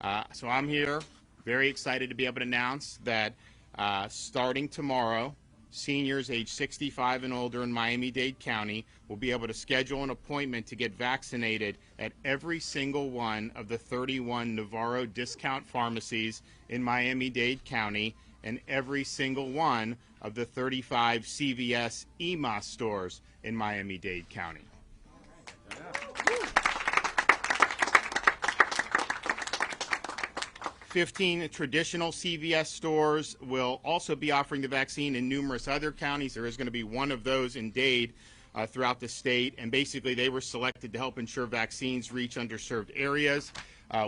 So I'm here, very excited to be able to announce that starting tomorrow, seniors age 65 and older in Miami-Dade County will be able to schedule an appointment to get vaccinated at every single one of the 31 Navarro discount pharmacies in Miami-Dade County and every single one of the 35 CVS EMOS stores in Miami-Dade County. 15 traditional CVS stores will also be offering the vaccine in numerous other counties. There is going to be one of those in Dade throughout the state, and basically they were selected to help ensure vaccines reach underserved areas.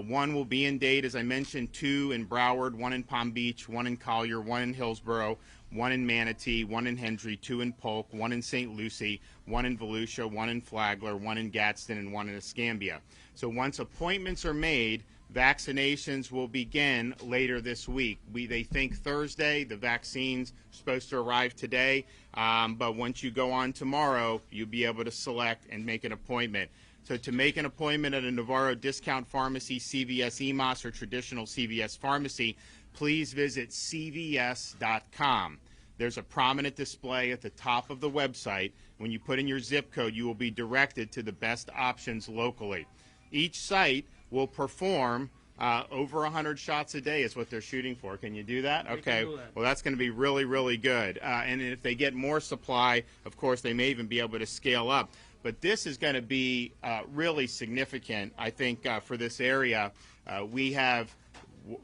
One will be in Dade, as I mentioned, 2 in Broward, 1 in Palm Beach, 1 in Collier, 1 in Hillsborough, 1 in Manatee, 1 in Hendry, 2 in Polk, 1 in St. Lucie, 1 in Volusia, 1 in Flagler, 1 in Gadsden, and 1 in Escambia. So once appointments are made, vaccinations will begin later this week. They think Thursday. The vaccine's supposed to arrive today, but once you go on tomorrow, you'll be able to select and make an appointment. So to make an appointment at a Navarro discount pharmacy, CVS EMOS, or traditional CVS pharmacy, please visit cvs.com. There's a prominent display at the top of the website. When you put in your zip code, you will be directed to the best options locally. Each site will perform over 100 shots a day is what they're shooting for. Can you do that? Okay. Well, that's going to be really, really good. And if they get more supply, of course, they may even be able to scale up. But this is going to be really significant, I think, for this area.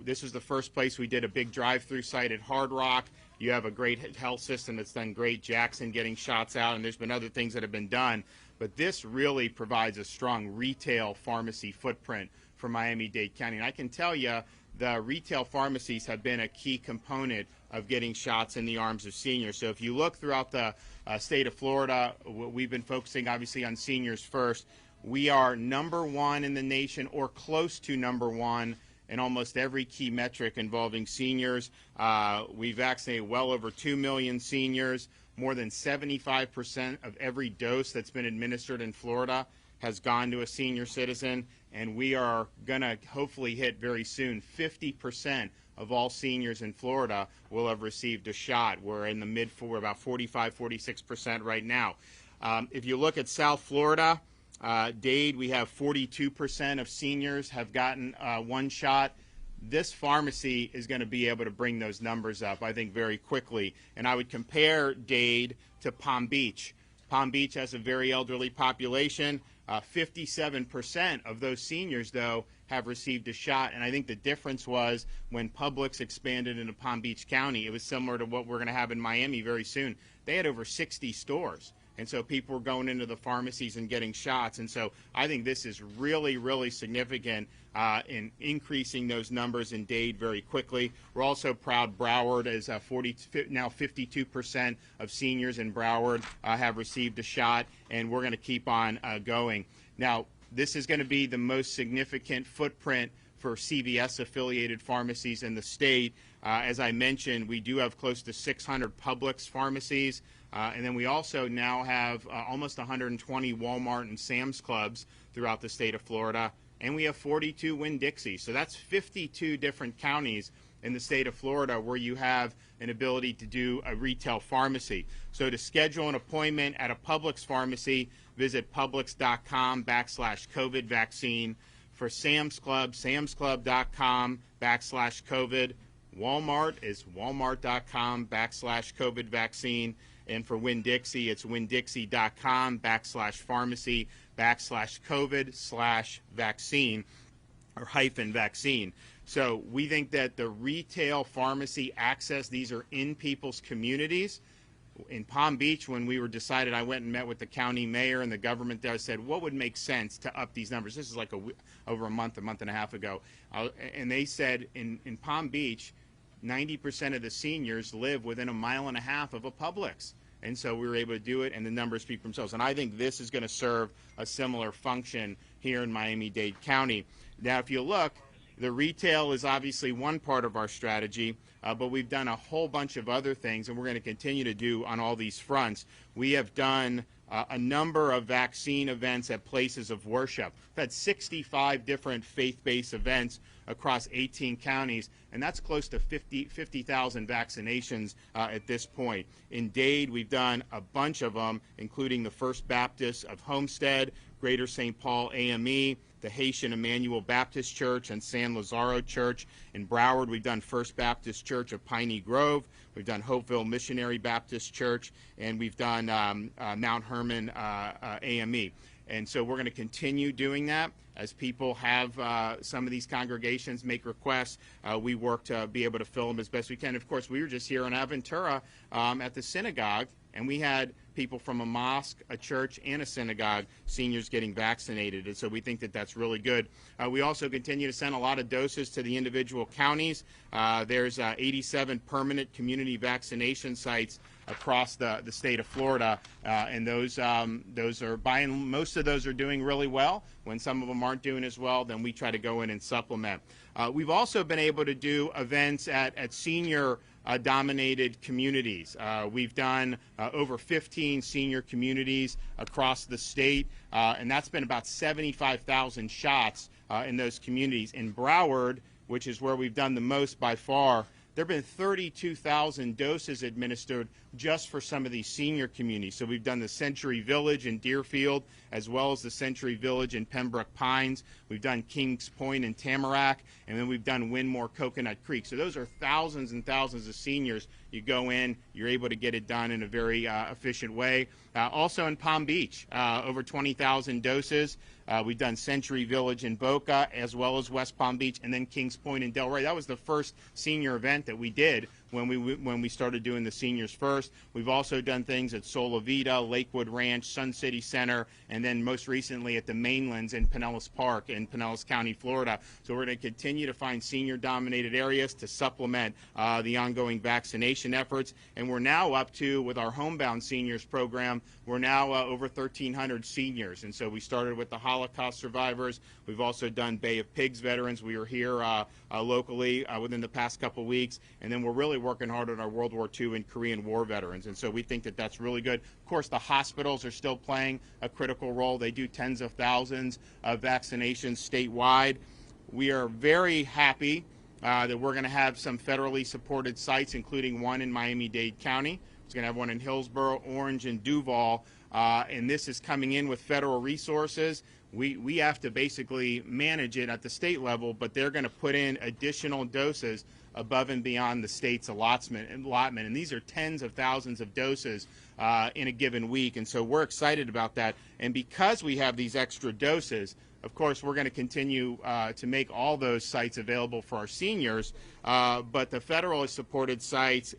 This was the first place we did a big drive-through site at Hard Rock. You have a great health system that's done great. Jackson getting shots out, and there's been other things that have been done. But this really provides a strong retail pharmacy footprint for Miami-Dade County. And I can tell you the retail pharmacies have been a key component of getting shots in the arms of seniors. So if you look throughout the state of Florida, we've been focusing obviously on seniors first. We are #1 in the nation, or close to #1 in almost every key metric involving seniors. We vaccinated well over 2 million seniors. More than 75% of every dose that's been administered in Florida has gone to a senior citizen, and we are going to hopefully hit very soon 50% of all seniors in Florida will have received a shot. We're in the we're about 45, 46% right now. If you look at South Florida, Dade, we have 42% of seniors have gotten one shot. This pharmacy is going to be able to bring those numbers up, I think, very quickly. And I would compare Dade to Palm Beach. Palm Beach has a very elderly population. 57% of those seniors, though, have received a shot. And I think the difference was when Publix expanded into Palm Beach County, it was similar to what we're going to have in Miami very soon. They had over 60 stores. And so people were going into the pharmacies and getting shots. And so I think this is really, really significant in increasing those numbers in Dade very quickly. We're also proud Broward is now 52% of seniors in Broward have received a shot, and we're going to keep on going. Now, this is going to be the most significant footprint for CVS-affiliated pharmacies in the state. As I mentioned, we do have close to 600 Publix pharmacies. And then we also now have almost 120 Walmart and Sam's Clubs throughout the state of Florida. And we have 42 Winn-Dixie. So that's 52 different counties in the state of Florida where you have an ability to do a retail pharmacy. So to schedule an appointment at a Publix pharmacy, visit publix.com/COVID vaccine. For Sam's Club, samsclub.com/COVID. Walmart is walmart.com/COVID vaccine. And for Winn-Dixie, it's winn-dixie.com/pharmacy/COVID/vaccine or -vaccine. So we think that the retail pharmacy access, these are in people's communities. In Palm Beach, when we were decided, I went and met with the county mayor and the government there, said, what would make sense to up these numbers? This is like over a month and a half ago. And they said in Palm Beach, 90% of the seniors live within a mile and a half of a Publix. And so we were able to do it, and the numbers speak for themselves. And I think this is going to serve a similar function here in Miami-Dade County. Now, if you look, the retail is obviously one part of our strategy, but we've done a whole bunch of other things, and we're going to continue to do on all these fronts. We have done a number of vaccine events at places of worship. We've had 65 different faith-based events across 18 counties, and that's close to 50,000 vaccinations at this point. In Dade, we've done a bunch of them, including the First Baptist of Homestead, Greater St. Paul AME, the Haitian Emmanuel Baptist Church, and San Lazaro Church. In Broward, we've done First Baptist Church of Piney Grove. We've done Hopeville Missionary Baptist Church, and we've done Mount Hermon AME. And so we're going to continue doing that. As people have some of these congregations make requests, we work to be able to fill them as best we can. Of course, we were just here in Aventura at the synagogue, and we had people from a mosque, a church, and a synagogue, seniors getting vaccinated. And so we think that that's really good. We also continue to send a lot of doses to the individual counties. There's 87 permanent community vaccination sites across the state of Florida, and those are most of those are doing really well. When some of them aren't doing as well, then we try to go in and supplement. We've also been able to do events at senior dominated communities. We've done over 15 senior communities across the state, and that's been about 75,000 shots in those communities. In Broward, which is where we've done the most by far, there have been 32,000 doses administered just for some of these senior communities. So we've done the Century Village in Deerfield, as well as the Century Village in Pembroke Pines. We've done Kings Point in Tamarack, and then we've done Winmore Coconut Creek. So those are thousands and thousands of seniors. You go in, you're able to get it done in a very efficient way. Also in Palm Beach, over 20,000 doses. We've done Century Village in Boca, as well as West Palm Beach, and then Kings Point in Delray. That was the first senior event that we did when we started doing the seniors first. We've also done things at Sola Vida, Lakewood Ranch, Sun City Center, and then most recently at the Mainlands in Pinellas Park in Pinellas County, Florida. So we're going to continue to find senior-dominated areas to supplement the ongoing vaccination efforts. And we're now up to, with our Homebound Seniors program, we're now over 1,300 seniors. And so we started with the Holocaust survivors. We've also done Bay of Pigs veterans. We were here locally within the past couple weeks. And then we're really working hard on our World War II and Korean War veterans. And so we think that that's really good. Of course, the hospitals are still playing a critical role. They do tens of thousands of vaccinations statewide. We are very happy that we're going to have some federally supported sites, including one in Miami-Dade County. It's going to have one in Hillsborough, Orange, and Duval. And this is coming in with federal resources. We have to basically manage it at the state level, but they're going to put in additional doses above and beyond the state's allotment. And these are tens of thousands of doses in a given week. And so we're excited about that. And because we have these extra doses, of course, we're going to continue to make all those sites available for our seniors. But the federally supported sites,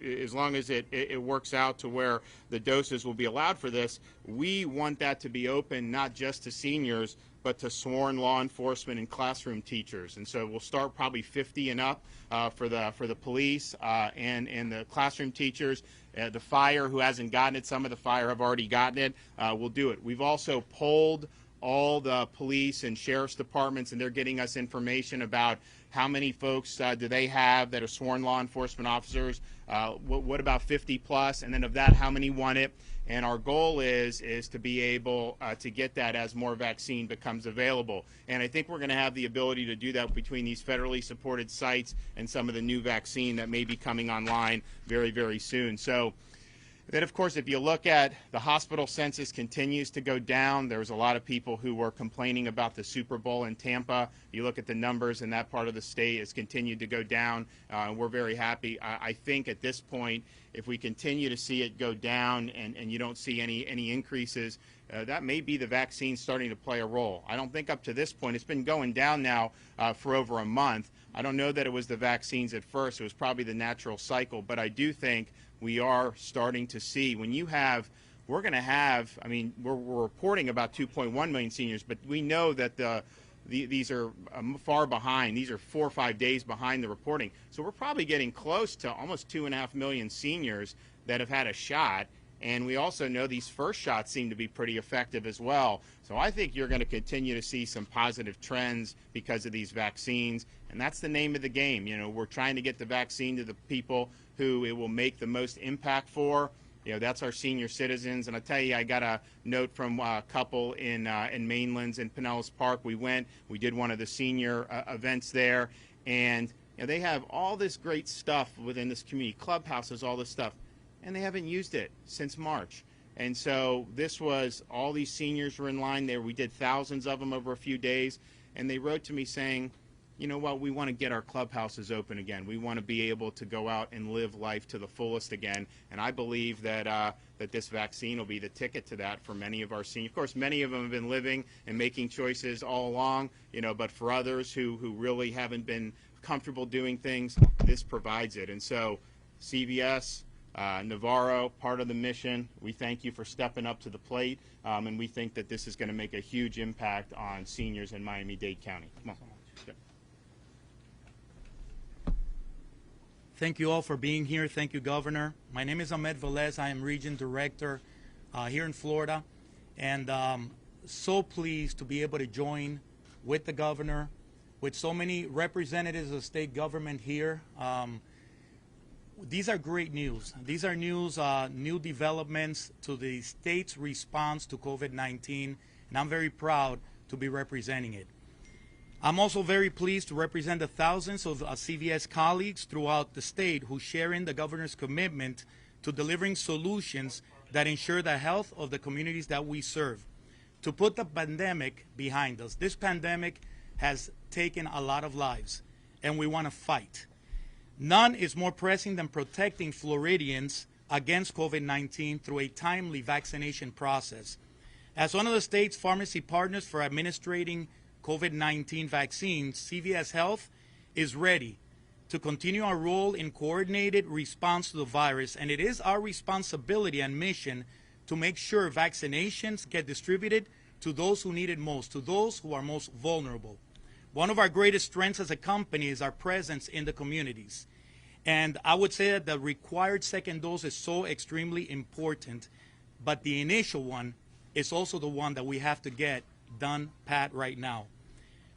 as long as it works out to where the doses will be allowed for this, we want that to be open not just to seniors, but to sworn law enforcement and classroom teachers. And so we'll start probably 50 and up for the police and the classroom teachers. The fire, who hasn't gotten it, some of the fire have already gotten it, will do it. We've also polled all the police and sheriff's departments, and they're getting us information about how many folks do they have that are sworn law enforcement officers, what about 50 plus, and then of that, how many want it. And our goal is to be able to get that as more vaccine becomes available. And I think we're going to have the ability to do that between these federally supported sites and some of the new vaccine that may be coming online very, very soon. So then, of course, if you look at the hospital census continues to go down. There was a lot of people who were complaining about the Super Bowl in Tampa. You look at the numbers in that part of the state, it's continued to go down. We're very happy. I think at this point, if we continue to see it go down and you don't see any increases, that may be the vaccine starting to play a role. I don't think up to this point, it's been going down now for over a month. I don't know that it was the vaccines at first. It was probably the natural cycle, but I do think we are starting to see when you have, we're going to have, I mean, we're reporting about 2.1 million seniors, but we know that these are far behind. These are 4 or 5 days behind the reporting. So we're probably getting close to almost 2.5 million seniors that have had a shot. And we also know these first shots seem to be pretty effective as well. So I think you're going to continue to see some positive trends because of these vaccines. And that's the name of the game. You know, we're trying to get the vaccine to the people who it will make the most impact for. That's our senior citizens. And I tell you, I got a note from a couple in Mainlands in Pinellas Park. We did one of the senior events there, and they have all this great stuff within this community, clubhouses, all this stuff, and they haven't used it since March. And so this was, all these seniors were in line there. We did thousands of them over a few days, and they wrote to me saying, you know what, we want to get our clubhouses open again. We want to be able to go out and live life to the fullest again. And I believe that that this vaccine will be the ticket to that for many of our seniors. Of course, many of them have been living and making choices all along, but for others who really haven't been comfortable doing things, this provides it. And so CVS, Navarro, part of the mission, we thank you for stepping up to the plate, and we think that this is going to make a huge impact on seniors in Miami-Dade County. Come on. Thank you all for being here. Thank you, Governor. My name is Ahmed Velez. I am Region Director here in Florida, and so pleased to be able to join with the Governor, with so many representatives of state government here. These are great news. These are new developments to the state's response to COVID-19, and I'm very proud to be representing it. I'm also very pleased to represent the thousands of CVS colleagues throughout the state who share in the Governor's commitment to delivering solutions that ensure the health of the communities that we serve. To put the pandemic behind us, this pandemic has taken a lot of lives, and we want to fight. None is more pressing than protecting Floridians against COVID-19 through a timely vaccination process. As one of the state's pharmacy partners for administering COVID-19 vaccines, CVS Health is ready to continue our role in coordinated response to the virus, and it is our responsibility and mission to make sure vaccinations get distributed to those who need it most, to those who are most vulnerable. One of our greatest strengths as a company is our presence in the communities. And I would say that the required second dose is so extremely important, but the initial one is also the one that we have to get done pat right now.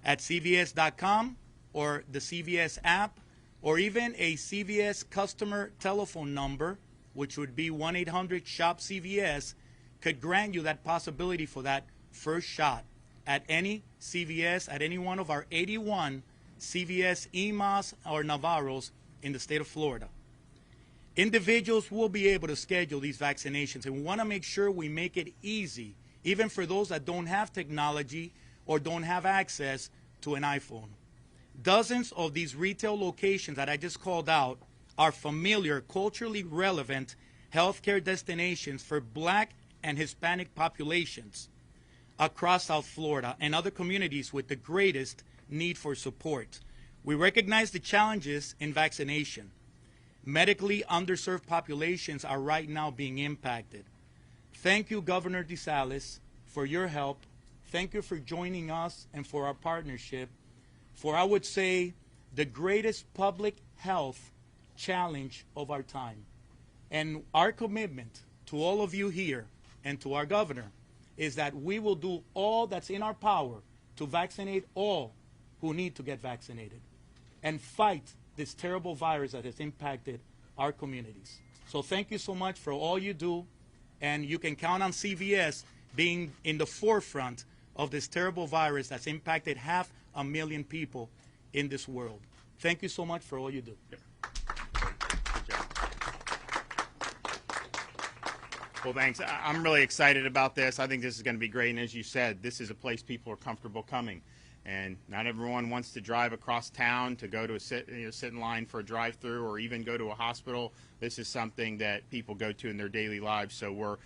At CVS.com or the CVS app, or even a CVS customer telephone number, which would be 1-800-SHOP-CVS, could grant you that possibility for that first shot at any CVS, at any one of our 81 CVS EMAs or Navarros in the state of Florida. Individuals will be able to schedule these vaccinations, and we want to make sure we make it easy, even for those that don't have technology or don't have access to an iPhone. Dozens of these retail locations that I just called out are familiar, culturally relevant healthcare destinations for Black and Hispanic populations across South Florida and other communities with the greatest need for support. We recognize the challenges in vaccination. Medically underserved populations are right now being impacted. Thank you, Governor DeSantis, for your help. Thank you for joining us and for our partnership for, I would say, the greatest public health challenge of our time. And our commitment to all of you here and to our governor is that we will do all that's in our power to vaccinate all who need to get vaccinated and fight this terrible virus that has impacted our communities. So thank you so much for all you do, and you can count on CVS being in the forefront of this terrible virus that's impacted 500,000 people in this world. Thank you so much for all you do. Yep. Well, thanks. I'm really excited about this. I think this is going to be great. And as you said, this is a place people are comfortable coming. And not everyone wants to drive across town to go to sit in line for a drive-through or even go to a hospital. This is something that people go to in their daily lives. So we're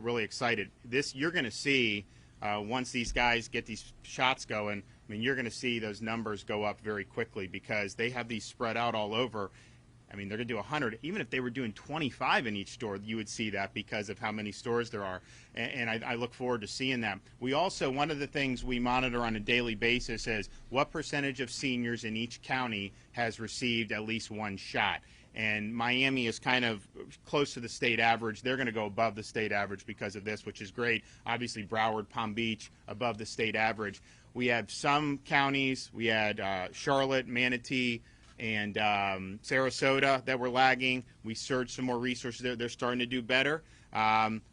really excited. You're going to see once these guys get these shots going. I mean, you're going to see those numbers go up very quickly because they have these spread out all over. I mean, they're going to do 100. Even if they were doing 25 in each store, you would see that because of how many stores there are. And I look forward to seeing that. We also, one of the things we monitor on a daily basis is what percentage of seniors in each county has received at least one shot. And Miami is kind of close to the state average. They're going to go above the state average because of this, which is great. Obviously, Broward, Palm Beach, above the state average. We have some counties. We had Charlotte, Manatee, and Sarasota that were lagging. We surged some more resources there. They're starting to do better.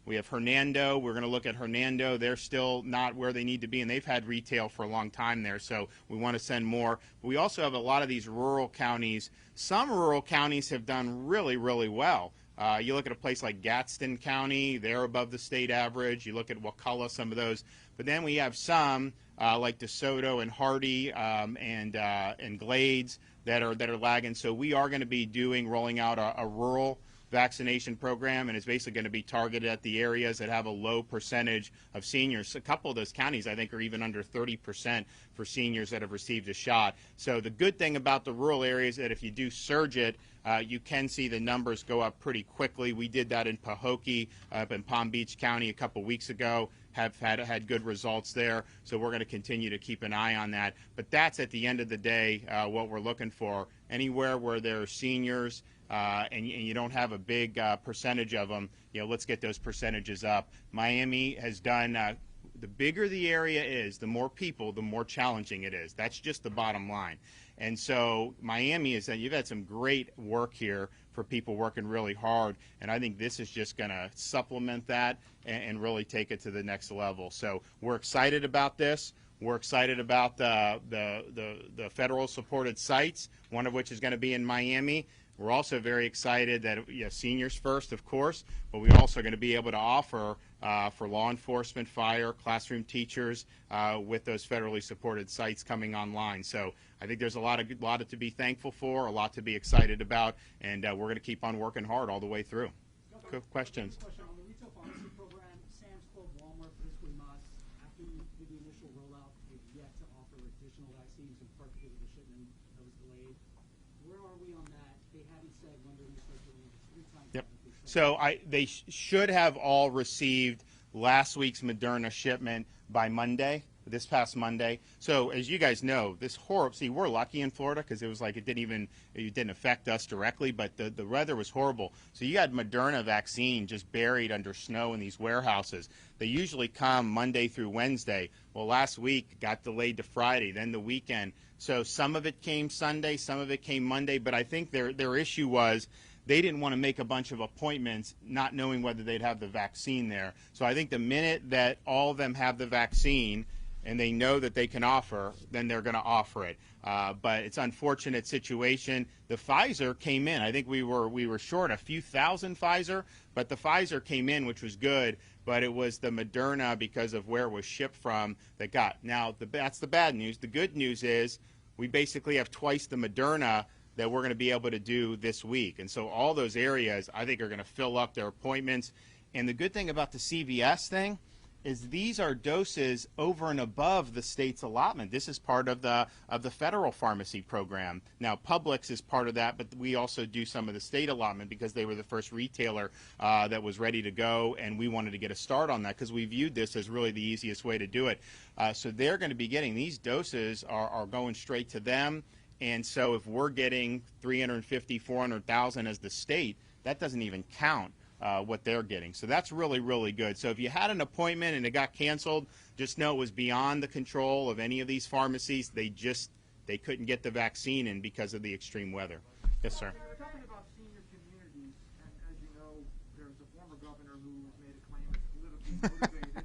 We have Hernando. We're going to look at Hernando. They're still not where they need to be, and they've had retail for a long time there, so we want to send more. But we also have a lot of these rural counties. Some rural counties have done really, really well. You look at a place like Gadsden County, they're above the state average. You look at Wakulla, some of those. But then we have some like DeSoto and Hardy and Glades that are lagging. So we are going to be rolling out a rural vaccination program, and it's basically going to be targeted at the areas that have a low percentage of seniors. A couple of those counties, I think, are even under 30% for seniors that have received a shot. So the good thing about the rural areas is that if you do surge it, you can see the numbers go up pretty quickly. We did that in Pahokee, up in Palm Beach County a couple weeks ago. Have had good results there, so we're going to continue to keep an eye on that. But that's at the end of the day what we're looking for. Anywhere where there are seniors and you don't have a big percentage of them, let's get those percentages up. Miami has done. The bigger the area is, the more people, the more challenging it is. That's just the bottom line. And so Miami is that you've had some great work here for people working really hard, and I think this is just going to supplement that and really take it to the next level. So we're excited about this. We're excited about the federal supported sites, one of which is going to be in Miami. We're also very excited that seniors first, of course, but we're also going to be able to offer for law enforcement, fire, classroom teachers with those federally supported sites coming online. So I think there's a lot to be thankful for, a lot to be excited about, and we're going to keep on working hard all the way through. Cool. Questions? Question on the retail pharmacy program. Sam's Club, Walmart, basically must, after you did the initial rollout, they've yet to offer additional vaccines in part because of the shipment that was delayed. Where are we on that? They haven't said when they're going to start doing it. 3 times. Yep. So they should have all received last week's Moderna shipment by Monday, this past Monday. So as you guys know, we're lucky in Florida because it was like it didn't affect us directly, but the weather was horrible. So you had Moderna vaccine just buried under snow in these warehouses. They usually come Monday through Wednesday. Well, last week got delayed to Friday, then the weekend. So some of it came Sunday, some of it came Monday, but I think their issue was they didn't want to make a bunch of appointments not knowing whether they'd have the vaccine there. So I think the minute that all of them have the vaccine and they know that they can offer, then they're going to offer it. But it's an unfortunate situation. The Pfizer came in. I think we were short a few thousand Pfizer, but the Pfizer came in, which was good. But it was the Moderna, because of where it was shipped from, that got. Now, that's the bad news. The good news is we basically have twice the Moderna that we're going to be able to do this week. And so all those areas, I think, are going to fill up their appointments. And the good thing about the CVS thing is these are doses over and above the state's allotment. This is part of the federal pharmacy program. Now, Publix is part of that, but we also do some of the state allotment because they were the first retailer that was ready to go, and we wanted to get a start on that because we viewed this as really the easiest way to do it. So they're going to be getting these doses are going straight to them. And so if we're getting 350, 400,000 as the state, that doesn't even count what they're getting. So that's really, really good. So if you had an appointment and it got canceled, just know it was beyond the control of any of these pharmacies. They couldn't get the vaccine in because of the extreme weather. Yes, sir. We're talking about senior communities, and as you know, there's a former governor who made a claim it's politically motivated.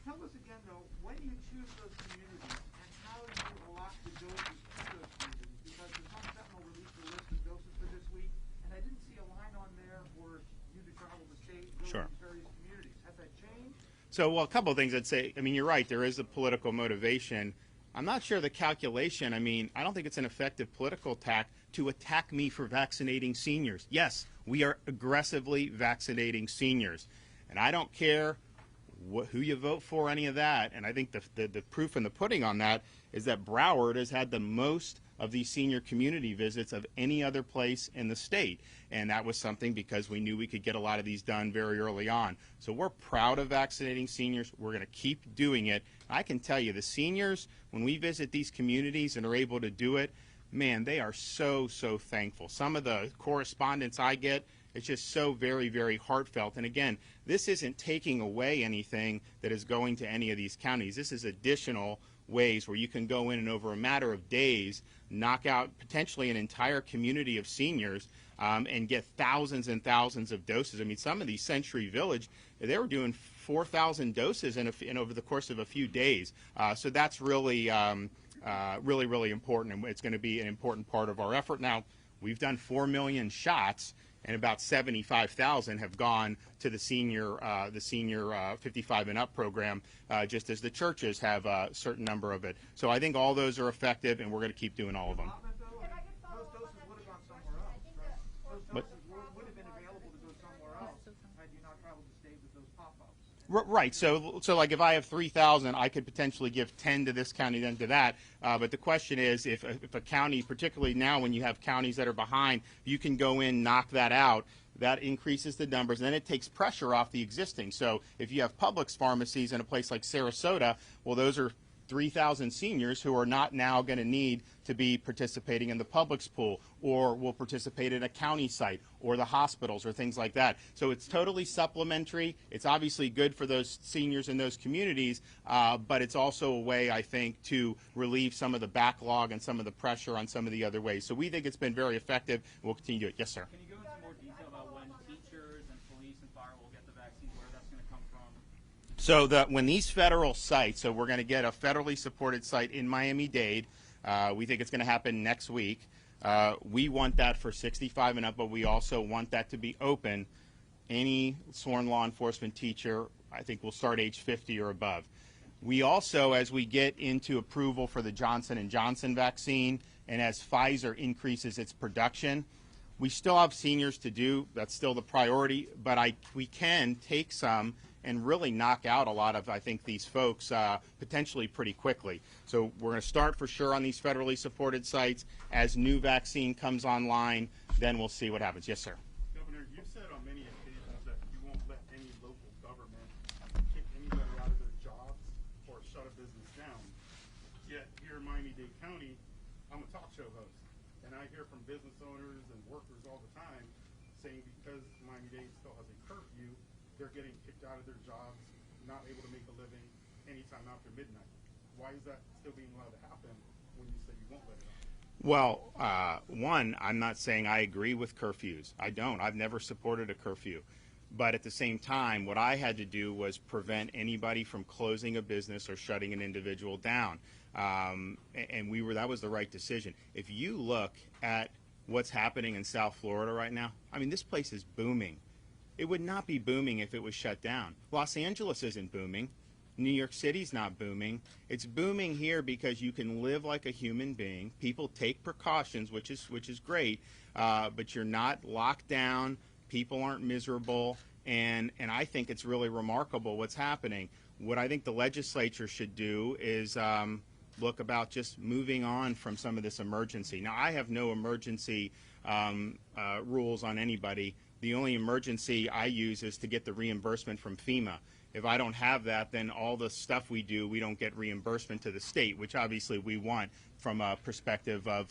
Tell us again, though, when you choose those communities and how you allot the doses to those communities, because the Sun Sentinel released a list of doses for this week, and I didn't see a line on there for you to travel the state, go to various communities. Has that changed? So, well, a couple of things I'd say. I mean, you're right. There is a political motivation. I'm not sure the calculation. I mean, I don't think it's an effective political tack to attack me for vaccinating seniors. Yes, we are aggressively vaccinating seniors. And I don't care who you vote for, any of that. And I think the proof in the pudding on that is that Broward has had the most of these senior community visits of any other place in the state. And that was something because we knew we could get a lot of these done very early on. So we're proud of vaccinating seniors. We're going to keep doing it. I can tell you, the seniors, when we visit these communities and are able to do it, man, they are so, so thankful. Some of the correspondence I get, it's just so very, very heartfelt. And again, this isn't taking away anything that is going to any of these counties. This is additional ways where you can go in and over a matter of days knock out potentially an entire community of seniors and get thousands and thousands of doses. I mean, some of these Century Village, they were doing 4,000 doses in over the course of a few days. So that's really, really important, and it's going to be an important part of our effort. Now, we've done 4 million shots, and about 75,000 have gone to the senior 55 and up program, just as the churches have a certain number of it. So I think all those are effective, and we're going to keep doing all of them. Those doses would have gone somewhere else, right? Those doses would have been available to go somewhere else had you not traveled to state with those pop-ups. Right. So like if I have 3,000, I could potentially give 10 to this county, then to that. But the question is, if a county, particularly now when you have counties that are behind, you can go in, knock that out. That increases the numbers, and then it takes pressure off the existing. So if you have Publix pharmacies in a place like Sarasota, well, those are 3,000 seniors who are not now going to need to be participating in the Publix pool, or will participate in a county site or the hospitals or things like that. So it's totally supplementary. It's obviously good for those seniors in those communities, but it's also a way, I think, to relieve some of the backlog and some of the pressure on some of the other ways. So we think it's been very effective. We'll continue to do it. Yes, sir. Can you go into more detail about when teachers and police and fire will get the vaccine, where that's going to come from? So when these federal sites, so we're going to get a federally supported site in Miami-Dade. We think it's going to happen next week. We want that for 65 and up, but we also want that to be open. Any sworn law enforcement teacher, I think, will start age 50 or above. We also, as we get into approval for the Johnson & Johnson vaccine, and as Pfizer increases its production, we still have seniors to do. That's still the priority, but we can take some and really knock out a lot of, I think, these folks potentially pretty quickly. So we're going to start for sure on these federally supported sites. As new vaccine comes online, then we'll see what happens. Yes, sir. Governor, you've said on many occasions that you won't let any local government kick anybody out of their jobs or shut a business down. Yet here in Miami-Dade County, I'm a talk show host, and I hear from business owners and workers all the time saying because Miami-Dade still has a curfew, they're getting kicked out of their jobs, not able to make a living anytime after midnight. Why is that still being allowed to happen when you say you won't let it happen? Well, one, I'm not saying I agree with curfews. I don't. I've never supported a curfew. But at the same time, what I had to do was prevent anybody from closing a business or shutting an individual down. And that was the right decision. If you look at what's happening in South Florida right now, I mean, this place is booming. It would not be booming if it was shut down. Los Angeles isn't booming. New York City's not booming. It's booming here because you can live like a human being. People take precautions, which is great, but you're not locked down. People aren't miserable, and I think it's really remarkable what's happening. What I think the legislature should do is look about just moving on from some of this emergency. Now, I have no emergency rules on anybody. The only emergency I use is to get the reimbursement from FEMA. If I don't have that, then all the stuff we do, we don't get reimbursement to the state, which obviously we want from a perspective of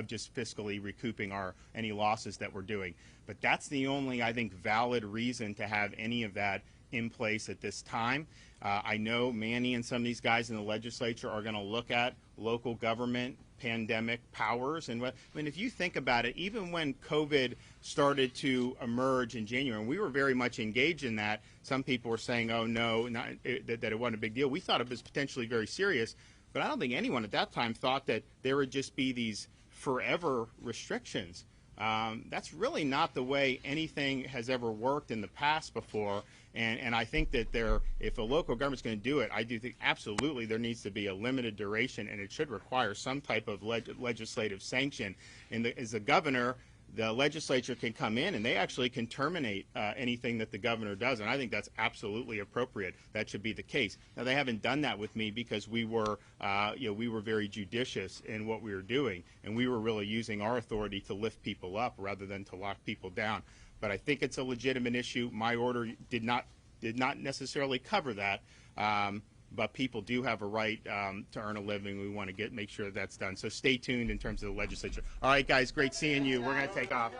just fiscally recouping any losses that we're doing. But that's the only, I think, valid reason to have any of that in place at this time. I know Manny and some of these guys in the legislature are going to look at local government pandemic powers. And I mean, if you think about it, even when COVID started to emerge in January, and we were very much engaged in that, some people were saying, oh, no, that it wasn't a big deal. We thought it was potentially very serious. But I don't think anyone at that time thought that there would just be these forever restrictions. That's really not the way anything has ever worked in the past before. And I think that if a local government's going to do it, I do think absolutely there needs to be a limited duration, and it should require some type of legislative sanction. And as a governor, the legislature can come in and they actually can terminate anything that the governor does, and I think that's absolutely appropriate. That should be the case. Now, they haven't done that with me because we were very judicious in what we were doing, and we were really using our authority to lift people up rather than to lock people down. But I think it's a legitimate issue. My order did not necessarily cover that. But people do have a right to earn a living. We want to make sure that's done. So stay tuned in terms of the legislature. All right, guys, great seeing you. We're going to take off.